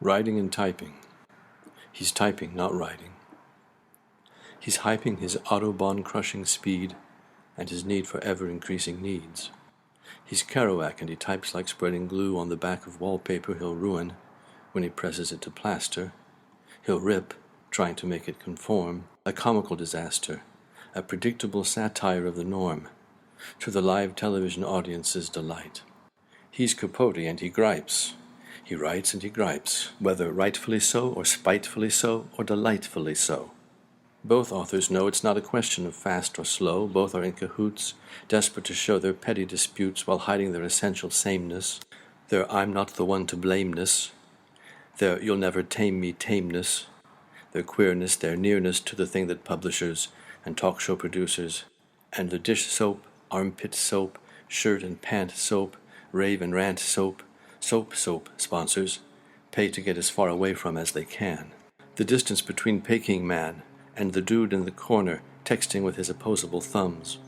Writing and typing. He's typing, not writing. He's hyping his Autobahn-crushing speed and his need for ever-increasing needs. He's Kerouac, and he types like spreading glue on the back of wallpaper he'll ruin when he presses it to plaster. He'll rip, trying to make it conform, a comical disaster, a predictable satire of the norm, to the live television audience's delight. He's Capote, and he gripes. He writes and he gripes, whether rightfully so or spitefully so or delightfully so. Both authors know it's not a question of fast or slow. Both are in cahoots, desperate to show their petty disputes while hiding their essential sameness, their I'm not the one to blameness, their you'll never tame me tameness, their queerness, their nearness to the thing that publishers and talk show producers and the dish soap, armpit soap, shirt and pant soap, rave and rant soap sponsors pay to get as far away from as they can. The distance between Peking Man and the dude in the corner texting with his opposable thumbs.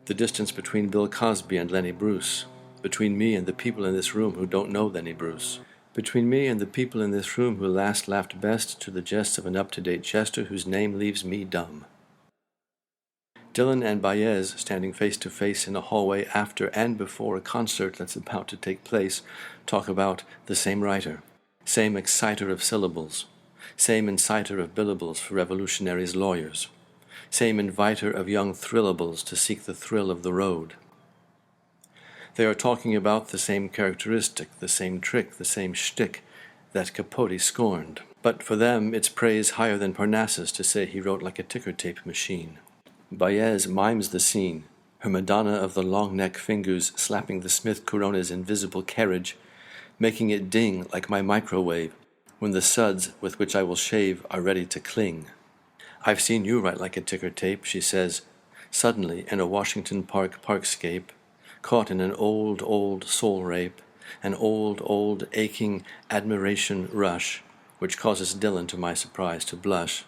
The distance between Bill Cosby and Lenny Bruce. Between me and the people in this room who don't know Lenny Bruce. Between me and the people in this room who last laughed best to the jests of an up-to-date jester whose name leaves me dumb. Dylan and Baez, standing face to face in a hallway after and before a concert that's about to take place, talk about the same writer, same exciter of syllables, same inciter of billables for revolutionaries' lawyers, same inviter of young thrillables to seek the thrill of the road. They are talking about the same characteristic, the same trick, the same shtick that Capote scorned. But for them, it's praise higher than Parnassus to say he wrote like a ticker tape machine. Baez mimes the scene, her Madonna of the long neck fingers slapping the Smith Corona's invisible carriage, making it ding like my microwave when the suds with which I will shave are ready to cling. I've seen you write like a ticker tape, she says, suddenly in a Washington Park parkscape, caught in an old soul rape, an old aching admiration rush, which causes Dylan, to my surprise, to blush,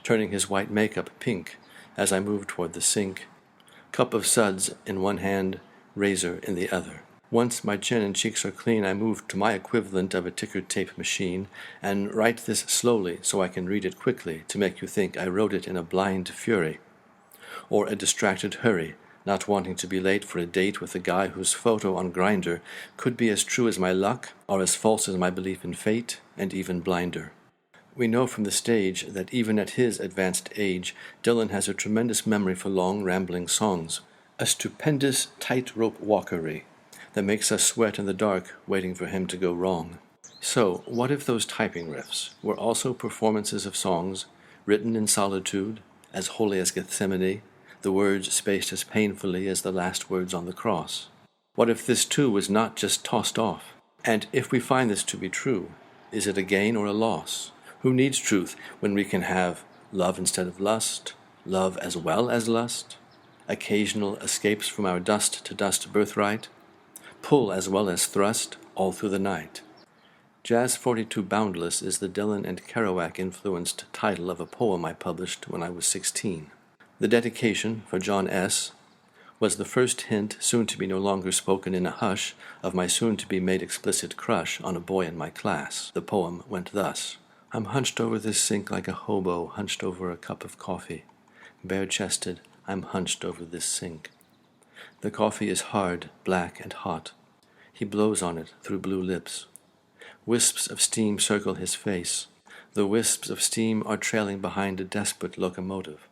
turning his white makeup pink as I move toward the sink, cup of suds in one hand, razor in the other. Once my chin and cheeks are clean, I move to my equivalent of a ticker tape machine and write this slowly so I can read it quickly to make you think I wrote it in a blind fury, or a distracted hurry, not wanting to be late for a date with a guy whose photo on Grindr could be as true as my luck or as false as my belief in fate, and even blinder. We know from the stage that even at his advanced age, Dylan has a tremendous memory for long, rambling songs, a stupendous tightrope walkery that makes us sweat in the dark waiting for him to go wrong. So, what if those typing riffs were also performances of songs written in solitude, as holy as Gethsemane, the words spaced as painfully as the last words on the cross? What if this too was not just tossed off? And if we find this to be true, is it a gain or a loss? Who needs truth when we can have love instead of lust, love as well as lust, occasional escapes from our dust-to-dust birthright, pull as well as thrust all through the night? Jazz 42 Boundless is the Dylan and Kerouac-influenced title of a poem I published when I was 16. The dedication, for John S., was the first hint, soon to be no longer spoken in a hush, of my soon-to-be-made explicit crush on a boy in my class. The poem went thus. I'm hunched over this sink like a hobo hunched over a cup of coffee. Bare-chested, I'm hunched over this sink. The coffee is hard, black, and hot. He blows on it through blue lips. Wisps of steam circle his face. The wisps of steam are trailing behind a desperate locomotive.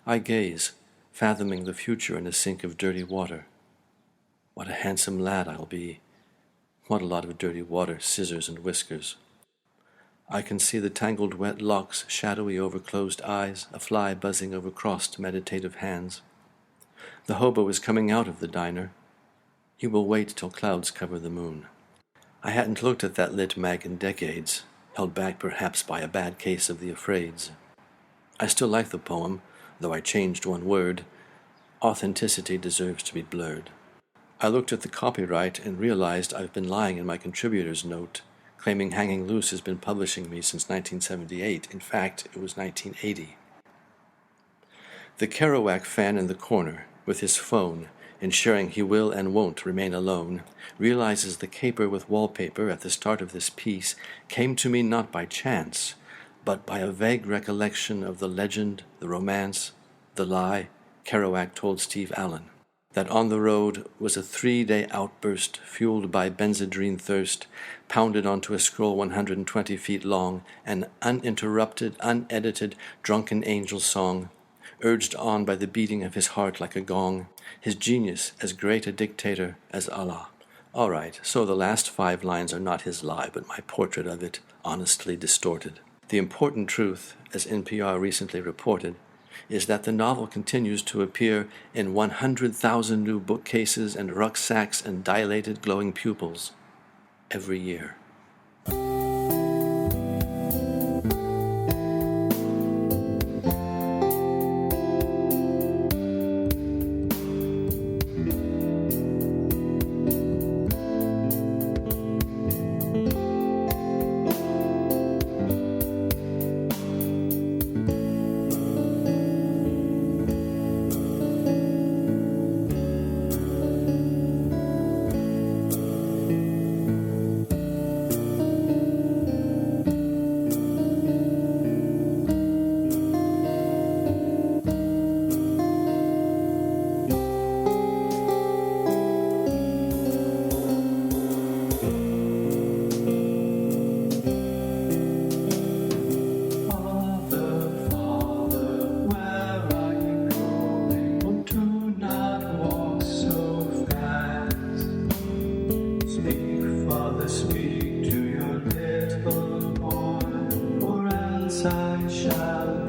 I gaze, fathoming the future in a sink of dirty water. What a handsome lad I'll be. What a lot of dirty water, scissors, and whiskers. I can see the tangled wet locks shadowy over closed eyes, a fly buzzing over crossed meditative hands. The hobo is coming out of the diner. He will wait till clouds cover the moon. I hadn't looked at that lit mag in decades, held back perhaps by a bad case of the afraids. I still like the poem, though I changed one word. Authenticity deserves to be blurred. I looked at the copyright and realized I've been lying in my contributor's note, claiming Hanging Loose has been publishing me since 1978. In fact, it was 1980. The Kerouac fan in the corner, with his phone, ensuring he will and won't remain alone, realizes the caper with wallpaper at the start of this piece came to me not by chance, but by a vague recollection of the legend, the romance, the lie Kerouac told Steve Allen, that on the road was a 3-day outburst fueled by benzedrine thirst, pounded onto a scroll 120 feet long, an uninterrupted, unedited, drunken angel song, urged on by the beating of his heart like a gong, his genius as great a dictator as Allah. All right, so the last 5 lines are not his lie, but my portrait of it, honestly distorted. The important truth, as NPR recently reported, is that the novel continues to appear in 100,000 new bookcases and rucksacks and dilated glowing pupils every year. Speak to your little boy, or else I shall